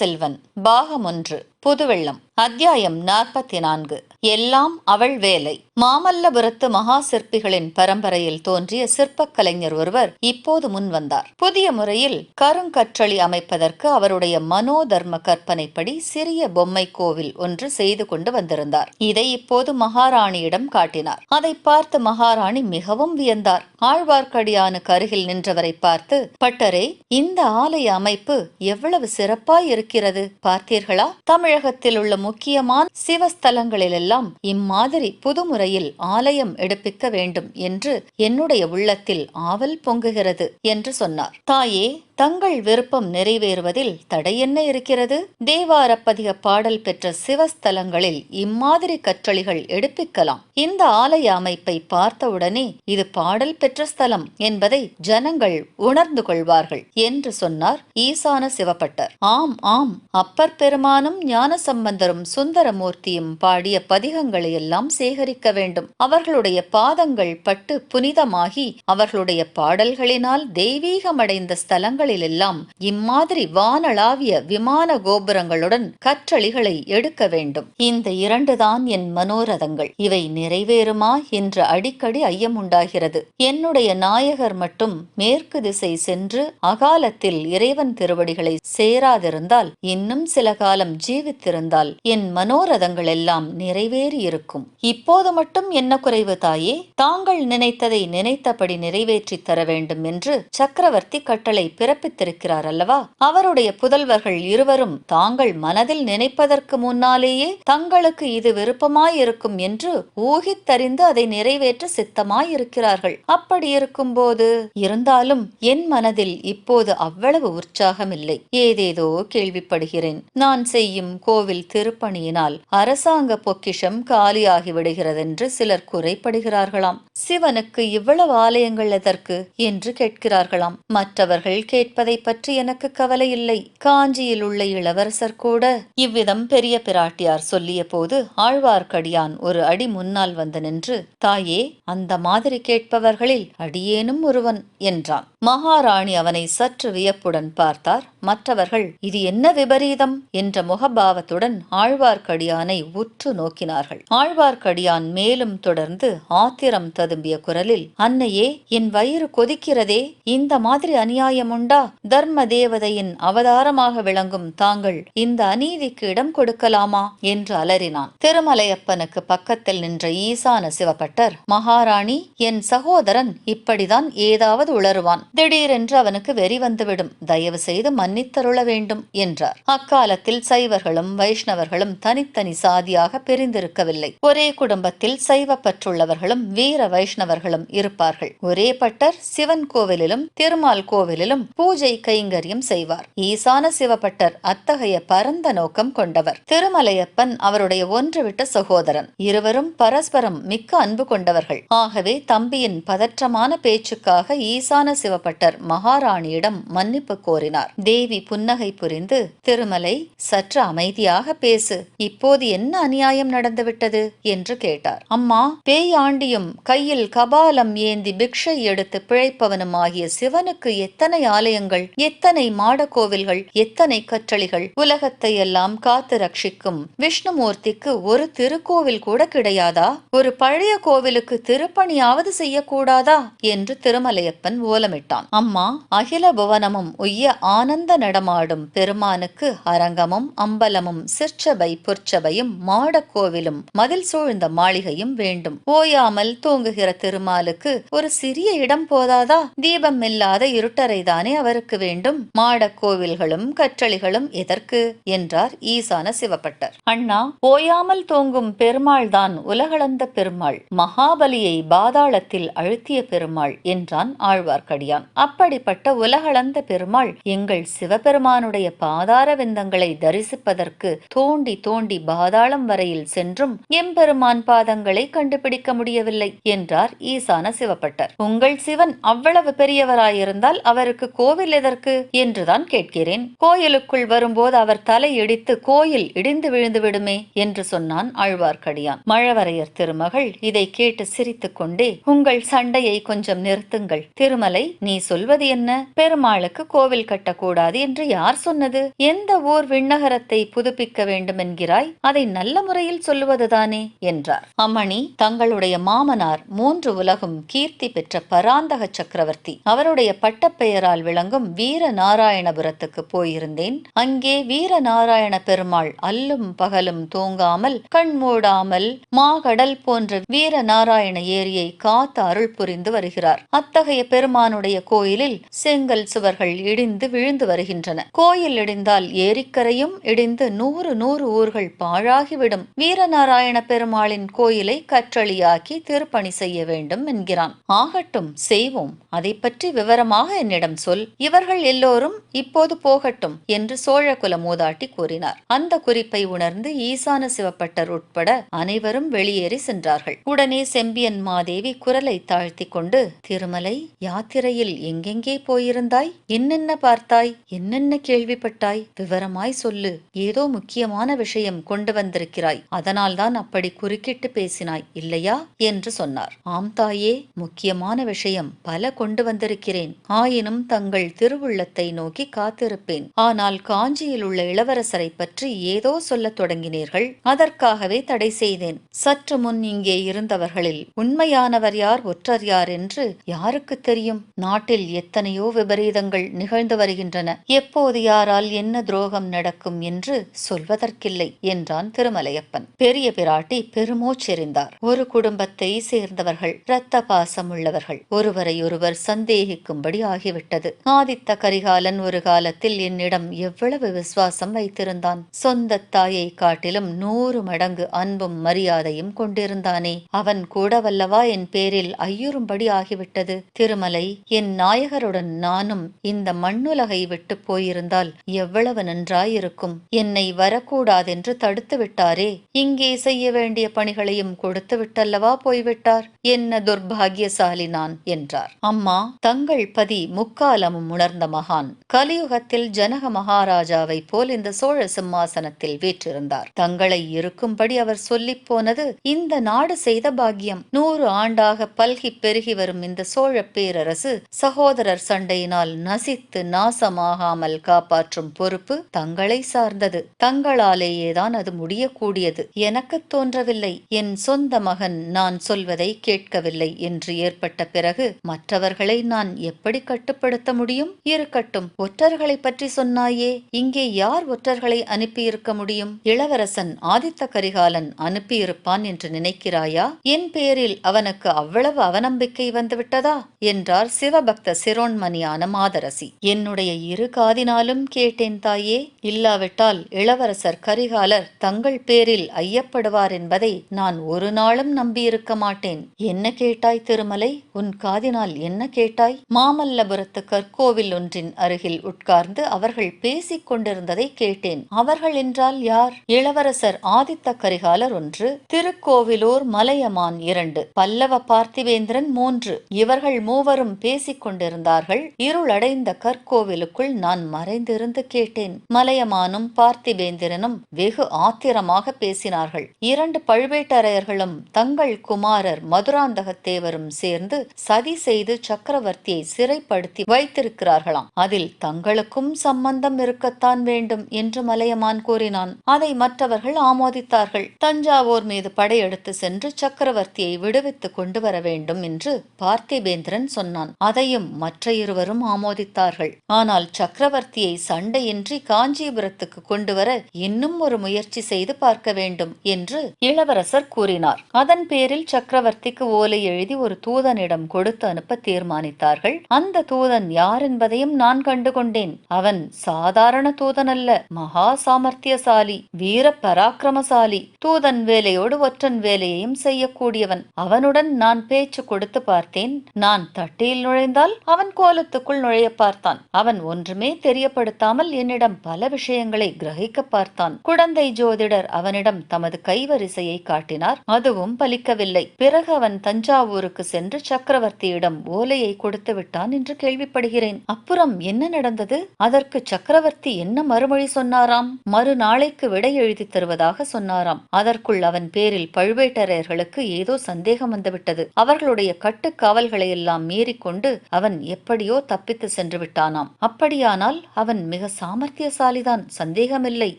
செல்வன் பாகம் 1 புதுவெள்ளம் அத்தியாயம் 44 எல்லாம் அவள் வேலை. மாமல்லபுரத்து மகா சிற்பிகளின் பரம்பரையில் தோன்றிய சிற்பக் கலைஞர் ஒருவர் இப்போது முன் வந்தார். புதிய முறையில் கருங்கற்றளி அமைப்பதற்கு அவருடைய மனோதர்ம கற்பனைப்படி சிறிய பொம்மை கோவில் ஒன்று செய்து கொண்டு வந்திருந்தார். இதை இப்போது மகாராணியிடம் காட்டினார். அதை பார்த்து மகாராணி மிகவும் வியந்தார். ஆழ்வார்க்கடியானுக்கு அருகில் நின்றவரை பார்த்து, பட்டரே, இந்த ஆலய அமைப்பு எவ்வளவு சிறப்பாய் இருக்கிறது பார்த்தீர்களா? தமிழகத்தில் உள்ள முக்கியமான சிவஸ்தலங்களிலெல்லாம் இம்மாதிரி புதுமுறையில் ஆலயம் எடுப்பிக்க வேண்டும் என்று என்னுடைய உள்ளத்தில் ஆவல் பொங்குகிறது என்று சொன்னார். தாயே, தங்கள் விருப்பம் நிறைவேறுவதில் தடை என்ன இருக்கிறது? தேவாரப்பதிக பாடல் பெற்ற சிவஸ்தலங்களில் இம்மாதிரி கற்றளிகள் எடுப்பிக்கலாம். இந்த ஆலய அமைப்பை பார்த்தவுடனே இது பாடல் பெற்ற ஸ்தலம் என்பதை ஜனங்கள் உணர்ந்து கொள்வார்கள் என்று சொன்னார் ஈசான சிவபட்டர். ஆம் ஆம், அப்பர் பெருமானும் ஞானசம்பந்தரும் சுந்தரமூர்த்தியும் பாடிய பதிகங்களை எல்லாம் சேகரிக்க வேண்டும். அவர்களுடைய பாதங்கள் பட்டு புனிதமாகி அவர்களுடைய பாடல்களினால் தெய்வீகமடைந்த ஸ்தலங்கள் எல்லாம் இம்மாதிரி வானளாவிய விமான கோபுரங்களுடன் கற்றளிகளை எடுக்க வேண்டும். இந்த 2 தான் என் மனோரதங்கள். இவை நிறைவேறுமா என்று அடிக்கடி ஐயம் உண்டாகிறது. என்னுடைய நாயகர் மட்டும் மேற்கு திசை சென்று அகாலத்தில் இறைவன் திருவடிகளை சேராதிருந்தால், இன்னும் சில காலம் ஜீவித்திருந்தால் என் மனோரதங்கள் எல்லாம் நிறைவேறி இருக்கும். இப்போது மட்டும் என்ன குறைவு தாயே? தாங்கள் நினைத்ததை நினைத்தபடி நிறைவேற்றி தர வேண்டும் என்று சக்கரவர்த்தி கட்டளை பிறப்பித்திருக்கிறார் அல்லவா? அவருடைய புதல்வர்கள் இருவரும் தாங்கள் மனதில் நினைப்பதற்கு முன்னாலேயே தங்களுக்கு இது விருப்பமாயிருக்கும் என்று ஊகித்தறிந்து அதை நிறைவேற்ற சித்தமாயிருக்கிறார்கள். அப்படி இருக்கும்போது இருந்தாலும் என் மனதில் இப்போது அவ்வளவு உற்சாகம் இல்லை. ஏதேதோ கேள்விப்படுகிறேன். நான் செய்யும் கோவில் திருப்பணியினால் அரசாங்க பொக்கிஷம் காலியாகி விடுகிறதென்று சிலர் குறைப்படுகிறார்களாம். சிவனுக்கு இவ்வளவு ஆலயங்கள் எதற்கு என்று கேட்கிறார்களாம். மற்றவர்கள் கேட்பதை பற்றி எனக்கு கவலை இல்லை. காஞ்சியில் உள்ள இளவரசர் கூட இவ்விதம் பெரிய பிராட்டியார் சொல்லிய போது ஆழ்வார்க்கடியான் ஒரு அடி முன்னால் வந்து நின்று, தாயே, அந்த மாதிரி கேட்பவர்களில் அடியேனும் ஒருவன் என்றான். மகாராணி அவனை சற்று வியப்புடன் பார்த்தார். மற்றவர்கள் இது என்ன விபரீதம் என்ற முகபாவத்துடன் ஆழ்வார்க்கடியானை உற்று நோக்கினார்கள். ஆழ்வார்க்கடியான் மேலும் தொடர்ந்து ஆத்திரம் ததும்பிய குரலில், அன்னையே, என் வயிறு கொதிக்கிறதே. இந்த மாதிரி அநியாயம் உண்டா? தர்ம தேவதையின் அவதாரமாக விளங்கும் தாங்கள் இந்த அநீதிக்கு இடம் கொடுக்கலாமா என்று அலறினான். திருமலையப்பனுக்கு பக்கத்தில் நின்ற ஈசான சிவபட்டர், மகாராணி, என் சகோதரன் இப்படிதான் ஏதாவது உளறுவான். திடீரென்று அவனுக்கு வெறி வந்துவிடும். தயவு செய்து மன்னித்தருள வேண்டும் என்றார். அக்காலத்தில் சைவர்களும் வைஷ்ணவர்களும் தனித்தனி சாதியாக பிரிந்திருக்கவில்லை. ஒரே குடும்பத்தில் சைவ பற்றுள்ளவர்களும் வீர வைஷ்ணவர்களும் இருப்பார்கள். ஒரே பட்டர் சிவன் கோவிலிலும் திருமால் கோவிலிலும் பூஜை கைங்கரியம் செய்வார். ஈசான சிவபட்டர் அத்தகைய பரந்த நோக்கம் கொண்டவர். திருமலையப்பன் அவருடைய ஒன்றுவிட்ட சகோதரன். இருவரும் பரஸ்பரம் மிக்க அன்பு கொண்டவர்கள். ஆகவே தம்பியின் பதற்றமான பேச்சுக்காக ஈசான சிவபட்டர் மகாராணியிடம் மன்னிப்பு கோரினார். தேவி புன்னகை புரிந்து, திருமலை, சற்று அமைதியாக பேசு. இப்போது என்ன அநியாயம் நடந்துவிட்டது என்று கேட்டார். அம்மா, பேய் ஆண்டியும் கையில் கபாலம் ஏந்தி பிக்ஷை எடுத்து பிழைப்பவனும் ஆகிய சிவனுக்கு எத்தனை ஆலயங்கள், எத்தனை மாட கோவில்கள், எத்தனை கற்றளிகள்! உலகத்தை எல்லாம் காத்து ரட்சிக்கும் விஷ்ணுமூர்த்திக்கு ஒரு திருக்கோவில் கூட கிடையாதா? ஒரு பழைய கோவிலுக்கு திருப்பணியாவது செய்யக்கூடாதா என்று திருமலையப்பன் ஓலமிட்டான். அம்மா, அகில புவனமும் உய்ய ஆனந்த நடமாடும் பெருமானுக்கு அரங்கமும் அம்பலமும் சிற்சபை பொற்சபையும் மாடக்கோவிலும் மதில் சூழ்ந்த மாளிகையும் வேண்டும். ஓயாமல் தூங்குகிற திருமாலுக்கு ஒரு சிறிய இடம் போதாதா? தீபம் இல்லாத இருட்டறைதானே அவருக்கு வேண்டும். மாடக்கோவில்களும் கற்றளிகளும் எதற்கு என்றார் ஈசான சிவபட்டர். அண்ணா, ஓயாமல் தூங்கும் பெருமாள் தான் உலகளந்த பெருமாள், மகாபலியை பாதாளத்தில் அழுத்திய பெருமாள் என்றான் ஆழ்வார்க்கடியான். அப்படிப்பட்ட உலகளந்த பெருமாள் எங்கள் சிவபெருமானுடைய பாதார விந்தங்களை தரிசிப்பதற்கு தோண்டி தோண்டி பாதாளம் வரையில் சென்றும் எம்பெருமான் பாதங்களை கண்டுபிடிக்க முடியவில்லை என்றார் ஈசான சிவபட்டர். உங்கள் சிவன் அவ்வளவு பெரியவராயிருந்தால் அவருக்கு கோவில் எதற்கு என்றுதான் கேட்கிறேன். கோயிலுக்குள் வரும்போது அவர் தலை இடித்து கோயில் இடிந்து விழுந்து விடுமே என்று சொன்னான் ஆழ்வார்க்கடியான். மழவரையர் திருமகள் இதை கேட்டு சிரித்துக் கொண்டே, உங்கள் சண்டையை கொஞ்சம் நிறுத்துங்கள். திருமலை, நீ நீ சொல்வது என்ன? பெருமாளுக்கு கோவில் கட்டக்கூடாது என்று யார் சொன்னது? எந்த ஊர் விண்ணகரத்தை புதுப்பிக்க வேண்டும் என்கிறாய்? அதை நல்ல முறையில் சொல்லுவதுதானே என்றார். அம்மணி, தங்களுடைய மாமனார் 3 உலகும் கீர்த்தி பெற்ற பராந்தக சக்கரவர்த்தி. அவருடைய பட்டப்பெயரால் விளங்கும் வீர நாராயணபுரத்துக்கு போயிருந்தேன். அங்கே வீரநாராயண பெருமாள் அல்லும் பகலும் தூங்காமல் கண் மூடாமல் மாகடல் போன்ற வீரநாராயண ஏரியை காத்து அருள் புரிந்து வருகிறார். அத்தகைய பெருமானுடைய கோயிலில் செங்கல் சுவர்கள் இடிந்து விழுந்து வருகின்றன. கோயில் இடிந்தால் ஏரிக்கரையும் இடிந்து 100 ஊர்கள் பாழாகிவிடும். வீரநாராயண பெருமாளின் கோயிலை கற்றளியாக்கி திருப்பணி செய்ய வேண்டும் என்கிறான். ஆகட்டும், செய்வோம். அதை பற்றி விவரமாக என்னிடம் சொல். இவர்கள் எல்லோரும் இப்போது போகட்டும் என்று சோழகுல மூதாட்டி கூறினார். அந்த குறிப்பை உணர்ந்து ஈசான சிவப்பட்டர் உட்பட அனைவரும் வெளியேறி சென்றார்கள். உடனே செம்பியன் மாதேவி குரலை தாழ்த்தி கொண்டு, திருமலை, யாத்திரையில் எங்கெங்கே போயிருந்தாய்? என்னென்ன பார்த்தாய்? என்னென்ன கேள்விப்பட்டாய்? விவரமாய் சொல்லு. ஏதோ முக்கியமான விஷயம் கொண்டு வந்திருக்கிறாய். அதனால்தான் அப்படி குறுக்கிட்டு பேசினாய் இல்லையா என்று சொன்னார். ஆம் தாயே, முக்கியமான விஷயம் பல கொண்டு வந்திருக்கிறேன். ஆயினும் தங்கள் திருவுள்ளத்தை நோக்கி காத்திருப்பேன். ஆனால் காஞ்சியில் உள்ள இளவரசரை பற்றி ஏதோ சொல்லத் தொடங்கினீர்கள். அதற்காகவே தடை செய்தேன். சற்று முன் இங்கே இருந்தவர்களில் உண்மையானவர் யார், ஒற்றர் யார் என்று யாருக்கு தெரியும்? நாட்டில் எத்தனையோ விபரீதங்கள் நிகழ்ந்து வருகின்றன. எப்போது யாரால் என்ன துரோகம் நடக்கும் என்று சொல்வதற்கில்லை என்றான் திருமலையப்பன். பெரிய பிராட்டி பெருமூச்செறிந்தார். ஒரு குடும்பத்தை சேர்ந்தவர்கள், இரத்த பாசம் உள்ளவர்கள், ஒருவரை ஒருவர் சந்தேகிக்கும்படி ஆகிவிட்டது. ஆதித்த கரிகாலன் ஒரு காலத்தில் என்னிடம் எவ்வளவு விசுவாசம் வைத்திருந்தான். சொந்த தாயை காட்டிலும் 100 மடங்கு அன்பும் மரியாதையும் கொண்டிருந்தானே, அவன் கூட வல்லவா என் பேரில் ஐயுறும்படி ஆகிவிட்டது. திருமலை, என் நாயகருடன் நானும் இந்த மண்ணுலகை விட்டு போயிருந்தால் எவ்வளவு நன்றாயிருக்கும். என்னை வரக்கூடாதென்று தடுத்து விட்டாரே. இங்கே செய்ய வேண்டிய பணிகளையும் கொடுத்து விட்டல்லவா போய்விட்டார். என்ன துர்பாகியசாலி நான் என்றார். அம்மா, தங்கள் பதி முக்காலமும் உணர்ந்த மகான். கலியுகத்தில் ஜனக மகாராஜாவை போல் இந்த சோழ சிம்மாசனத்தில் வீற்றிருந்தார். தங்களை இருக்கும்படி அவர் சொல்லிப் போனது இந்த நாடு செய்த பாக்கியம். 100 ஆண்டாக பல்கி பெருகி வரும் இந்த சோழ பேரரசு சகோதரர் சண்டையினால் நசித்து நாசமாகாமல் காப்பாற்றும் பொறுப்பு தங்களை சார்ந்தது. தங்களாலேயேதான் அது முடியக்கூடியது. எனக்கு தோன்றவில்லை. என் சொந்த மகன் நான் சொல்வதை கேட்கவில்லை என்று ஏற்பட்ட பிறகு மற்றவர்களை நான் எப்படி கட்டுப்படுத்த முடியும்? இருக்கட்டும், ஒற்றர்களை பற்றி சொன்னாயே, இங்கே யார் ஒற்றர்களை அனுப்பியிருக்க முடியும்? இளவரசன் ஆதித்த கரிகாலன் அனுப்பியிருப்பான் என்று நினைக்கிறாயா? என் பேரில் அவனுக்கு அவ்வளவு அவநம்பிக்கை வந்துவிட்டதா என்றார் சிவபக்த சிரோன்மணியான மாதரசி. என்னுடைய 2 காதினாலும் கேட்டேன் தாயே. இல்லாவிட்டால் இளவரசர் கரிகாலர் தங்கள் பேரில் ஐயப்படுவார் என்பதை நான் ஒரு நாளும் நம்பியிருக்க மாட்டேன். என்ன கேட்டாய் திருமலை? உன் காதினால் என்ன கேட்டாய்? மாமல்லபுரத்து கற்கோவில் ஒன்றின் அருகில் உட்கார்ந்து அவர்கள் பேசிக் கொண்டிருந்ததை கேட்டேன். அவர்கள் என்றால் யார்? இளவரசர் ஆதித்த கரிகாலர் 1, திருக்கோவிலூர் மலையமான் 2, பல்லவ பார்த்திவேந்திரன் 3. இவர்கள் மூவரும் பேசிக் கொண்டிருந்தார்கள். இருளடைந்த கற்கோவிலுக்குள் நான் மறைந்திருந்து கேட்டேன். மலையமானும் பார்த்திவேந்திரனும் வெகு ஆத்திரமாக பேசினார்கள். 2 பழுவேட்டரையர்களும் தங்கள் குமாரர் மதுராந்தகத்தேவரும் சேர்ந்து சதி செய்து சக்கரவர்த்தியை சிறைப்படுத்தி வைத்திருக்கிறார்களாம். அதில் தங்களுக்கும் சம்பந்தம் இருக்கத்தான் வேண்டும் என்று மலையமான் கூறினான். அதை மற்றவர்கள் ஆமோதித்தார்கள். தஞ்சாவூர் மீது படையெடுத்து சென்று சக்கரவர்த்தியை விடுவித்து கொண்டு வர வேண்டும் என்று பார்த்திபேந்திரன் சொன்னான். அதையும் மற்ற இருவரும் ஆமோதித்தார்கள். ஆனால் சக்கரவர்த்தியை சண்டையின்றி காஞ்சிபுரத்துக்கு கொண்டு வர இன்னும் ஒரு முயற்சி செய்து பார்க்க வேண்டும் என்று இளவரசர் கூறினார். அதன் பேரில் சக்கரவர்த்திக்கு ஓலை எழுதி ஒரு தூதனிடம் கொடுத்து அனுப்ப தீர்மானித்தார்கள். அந்த தூதன் யார் என்பதையும் நான் கண்டுகொண்டேன். அவன் சாதாரண தூதன் அல்ல, மகா சாமர்த்தியசாலி, வீர பராக்கிரமசாலி. தூதன் வேலையோடு ஒற்றன் வேலையையும் செய்யக்கூடியவன். அவனுடன் நான் பேச்சு கொடுத்து பார்த்தேன். நான் தட்டியில் நுழைந்தால் அவன் கோலத்துக்குள் நுழைய பார்த்தான். அவன் ஒன்றுமே தெரியப்படுத்தாமல் என்னிடம் பல விஷயங்களை கிரகிக்க பார்த்தான். குடந்தை ஜோதிடர் அவனிடம் தமது கைவரிசையை காட்டினார். அதுவும் பலிக்கவில்லை. பிறகு அவன் தஞ்சாவூருக்கு சென்று சக்கரவர்த்தியிடம் ஓலையை கொடுத்து விட்டான் என்று கேள்விப்படுகிறேன். அப்புறம் என்ன நடந்தது? அதற்கு சக்கரவர்த்தி என்ன மறுமொழி சொன்னாராம்? மறுநாளைக்கு விடை எழுதி தருவதாக சொன்னாராம். அதற்குள் அவன் பேரில் பழுவேட்டரையர்களுக்கு ஏதோ சந்தேகம் வந்துவிட்டது. அவர்களுடைய கட்டுக்காவல்களை எல்லாம் மீறிக்கொண்டு அவன் எப்படியோ தப்பித்து சென்று விட்டானாம். அப்படியானால் அவன் மிக சாமர்த்தியசாலிதான், சந்தேகமில்லை.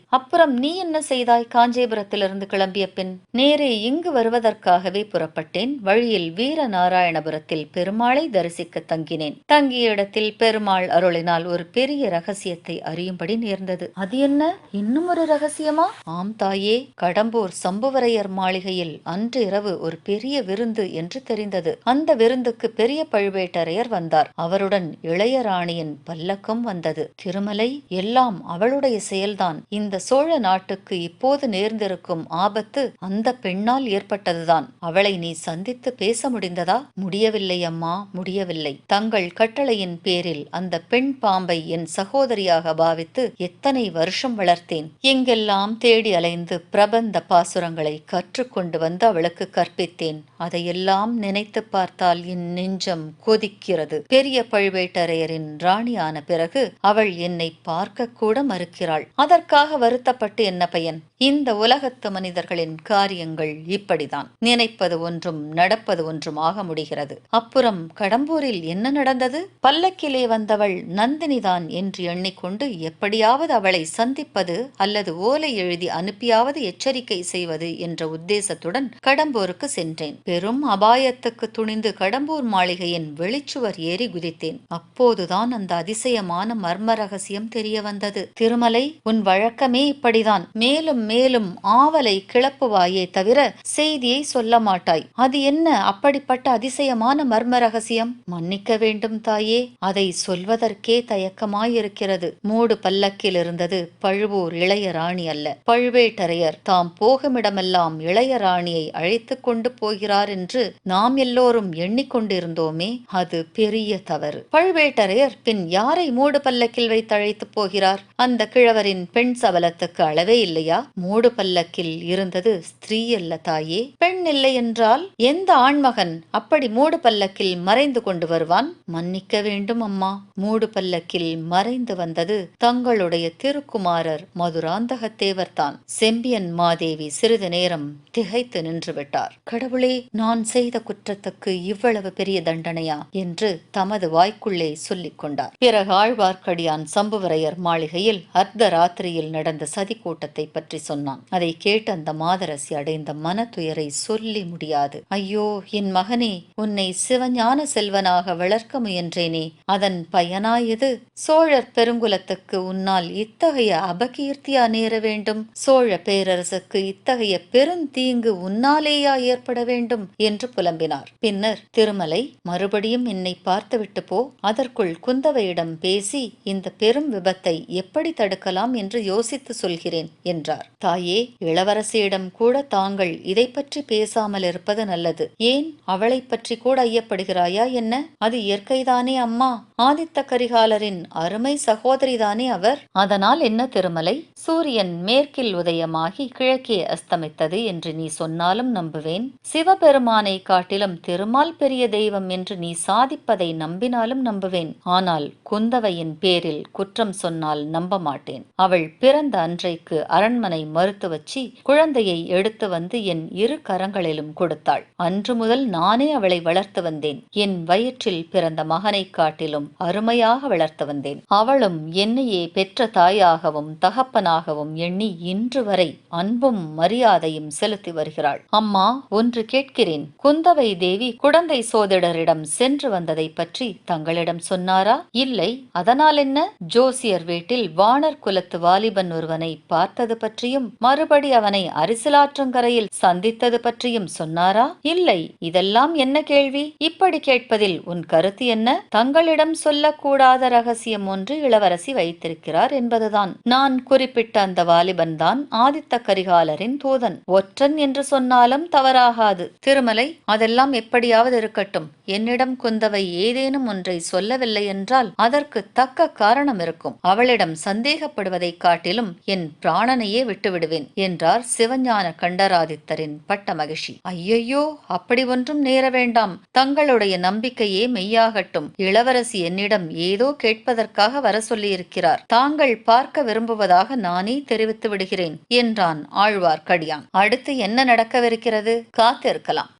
அப்புறம் நீ என்ன செய்தாய்? காஞ்சிபுரத்திலிருந்து கிளம்பிய பின் நேரே இங்கு வருவதற்காகவே புறப்பட்டேன். வழியில் வீரநாராயணபுரத்தில் பெருமாளை தரிசிக்க தங்கினேன். தங்கிய இடத்தில் பெருமாள் அருளினால் ஒரு பெரிய ரகசியத்தை அறியும்படி நேர்ந்தது. அது என்ன? இன்னும் ஒரு ரகசியமா? ஆம் தாயே, கடம்பூர் சம்புவரையர் மாளிகையில் அன்று இரவு ஒரு பெரிய விருந்து என்று தெரிந்தது. அந்த விருந்துக்கு பெரிய பழுவேட்டரையர் வந்தார். அவருடன் இளையராணியின் பல்லக்கம் வந்தது. திருமலை, எல்லாம் அவளுடைய செயல்தான். இந்த சோழ நாட்டுக்கு இப்போது நேர்ந்திருக்கும் ஆபத்து அந்த பெண்ணால் ஏற்பட்டதுதான். அவளை நீ சந்தித்து பேச முடிந்ததா? முடியவில்லை அம்மா, முடியவில்லை. தங்கள் கட்டளையின் பேரில் அந்த பெண் பாம்பை என் சகோதரியாக பாவித்து எத்தனை வருஷம் வளர்த்தேன். எங்கெல்லாம் தேடி அலைந்து பிரபந்த பாசுரங்களை கற்றுக்கொண்டு வந்து அவளுக்கு கற்பித்தேன். அதையெல்லாம் நினைத்து பார்த்தால் என் நெஞ்சம் கொதிக்கிறது. பெரிய பழுவேட்டரையரின் ராணியான பிறகு அவள் என்னை பார்க்க கூட மறுக்கிறாள். அதற்காக வருத்தப்பட்டு என்ன பயன்? இந்த உலகத்து மனிதர்களின் காரியங்கள் இப்படிதான். நினைப்பது ஒன்றும் நடப்பது ஒன்றும் ஆக முடிகிறது. அப்புறம் கடம்பூரில் என்ன நடந்தது? பல்லக்கிலே வந்தவள் நந்தினிதான் என்று எண்ணிக்கொண்டு எப்படியாவது அவளை சந்திப்பது அல்லது ஓலை எழுதி அனுப்பியாவது எச்சரிக்கை செய்வது என்ற உத்தேசத்துடன் கடம்பூருக்கு சென்றேன். பெரும் அபாயத்துக்கு துணிந்து கடம்பூர் மாளிகையின் வெளிச்சுவர் ஏறி குதித்தேன். அப்போதுதான் அந்த அதிசயமான மர்ம ரகசியம் தெரிய வந்தது. திருமலை, உன் வழக்கமே இப்படிதான். மேலும் மேலும் ஆவலை கிளப்புவாயே தவிர செய்தியை சொல்ல மாட்டாய். அது என்ன அப்படிப்பட்ட அதிசயமான மர்ம ரகசியம்? மன்னிக்க வேண்டும் தாயே, அதை சொல்வதற்கே தயக்கமாயிருக்கிறது. மூடு பல்லக்கில் இருந்தது பழுவூர் இளையராணி அல்ல, பழுவேட்டரையர். தாம் போகுமிடமெல்லாம் இளையராணியை அழைத்து கொண்டு போகிறார் என்று நாம் எல்லோரும் எண்ணிக்கொண்டிருந்தோமே, அது பெரிய தவறு. பழுவேட்டரையர் பின் யாரை மூடு பல்லக்கில் வைத்து அழைத்து போகிறார்? அந்த கிழவரின் பெண் சபலத்துக்கு அளவே இல்லையா? மூடு பல்லக்கில் இருந்தது ஸ்திரீ அல்ல தாயே, பெண் இல்லை என்றால் எந்த ஆண்மகன் அப்படி மூடு பல்லக்கில் மறைந்து கொண்டு வருவான்? மன்னிக்க வேண்டும் அம்மா, மூடு பல்லக்கில் மறைந்து வந்தது தங்களுடைய திருக்குமாரர் மதுராந்தகத்தேவர் தான். செம்பியன் மாதேவி சிறிது நேரம் திகைத்து நின்று விட்டார். கடவுளே, நான் செய்த குற்றத்துக்கு இவ்வளவு பெரிய தண்டனையா என்று தமது வாய்க்குள்ளே சொல்லிக் கொண்டார். பிறகு ஆழ்வார்க்கடியான் சம்புவரையர் மாளிகையில் அர்த்த ராத்திரியில் நடந்த சதி கூட்டத்தை பற்றி சொன்னான். அதை கேட்டு அந்த மாதரசி அடைந்த மனத்துயரை சொல்லி முடியாது. ஐயோ என் மகனே, உன்னை சிவஞான செல்வனாக வளர்க்க முயன்றேனே, அதன் பயனாயது? சோழர் பெருங்குலத்துக்கு உன்னால் இத்தகைய அபகீர்த்தியா நேர வேண்டும்? சோழ பேரரசுக்கு இத்தகைய பெருந்தீங்கு உன்னாலேயா ஏற்பட வேண்டும் என்று புலம்பினார். பின்னர், திருமலை, மறுபடியும் என்னை பார்த்துவிட்டு போ. அதற்குள் குந்தவையிடம் பேசி இந்த பெரும் விபத்தை எப்படி தடுக்கலாம் என்று யோசித்து சொல்கிறேன் என்றார். தாயே, இளவரசியிடம் கூட தாங்கள் இதை பற்றி பேசாமல் இருப்பது நல்லது. ஏன், அவளை பற்றி கூட ஐயப்படுகிறாயா என்ன? அது இயற்கைதானே அம்மா. ஆதித்த கரிகாலரின் அருமை சகோதரிதானே அவர். அதனால் என்ன திருமலை? சூரியன் மேற்கில் உதயமாகி கிழக்கே அஸ்தமித்தது என்று நீ சொன்னாலும் நம்புவேன். சிவபெருமானை காட்டிலும் திருமால் பெரிய தெய்வம் என்று நீ சாதிப்பதை நம்பினாலும் நம்புவேன். ஆனால் குந்தவையின் பேரில் குற்றம் சொன்னால் நம்ப மாட்டேன். அவள் பிறந்த அன்றைக்கு அரண்மனை மறுத்து வச்சு குழந்தையை எடுத்து வந்து என் இரு கரங்களிலும் கொடுத்தாள். அன்று முதல் நானே அவளை வளர்த்து வந்தேன். என் வயிற்றில் பிறந்த மகனை காட்டிலும் அருமையாக வளர்த்து வந்தேன். அவளும் என்னையே பெற்ற தாயாகவும் தகப்பனாகவும் எண்ணி இன்று வரை அன்பும் மரியாதையும் செலுத்தி வருகிறாள். அம்மா, ஒன்று கேட்கிறேன். குந்தவை தேவி குடந்தை சோதிடரிடம் சென்று வந்ததை பற்றி தங்களிடம் சொன்னாரா? இல்லை. அதனால் என்ன? ஜோசியர் வீட்டில் வானர் குலத்து வாலிபன் ஒருவனை பார்த்தது பற்றியும் மறுபடி அவனை அரிசிலாற்றங்கரையில் சந்தித்தது பற்றியும் சொன்னாரா? இல்லை. இதெல்லாம் என்ன கேள்வி? இப்படி கேட்பதில் உன் கருத்து என்ன? தங்களிடம் சொல்லக்கூடாத ரகசியம் ஒன்று இளவரசி வைத்திருக்கிறார் என்பதுதான். நான் குறிப்பிட்ட அந்த வாலிபன் தான் ஆதித்த கரிகாலரின் தூதன். ஒற்றன் என்று சொன்னாலும் தவறாகாது. திருமலை, அதெல்லாம் எப்படியாவது இருக்கட்டும். என்னிடம் குந்தவை ஏதேனும் ஒன்றை சொல்லவில்லை என்றால் அதற்கு தக்க காரணம் இருக்கும். அவளிடம் சந்தேகப்படுவதைக் காட்டிலும் என் பிராணனையே விட்டுவிடுவேன் என்றார் சிவஞான கண்டராதித்தரின் பட்ட மகிழ்ச்சி. ஐயையோ, அப்படி ஒன்றும் நேர வேண்டாம். தங்களுடைய நம்பிக்கையே மெய்யாகட்டும். இளவரசி என்னிடம் ஏதோ கேட்பதற்காக வர சொல்லியிருக்கிறார். தாங்கள் பார்க்க விரும்புவதாக நானே தெரிவித்து விடுகிறேன் என்றான் ஆழ்வார்க்கடியான். அடுத்து என்ன நடக்கவிருக்கிறது? காத்திருக்கலாம்.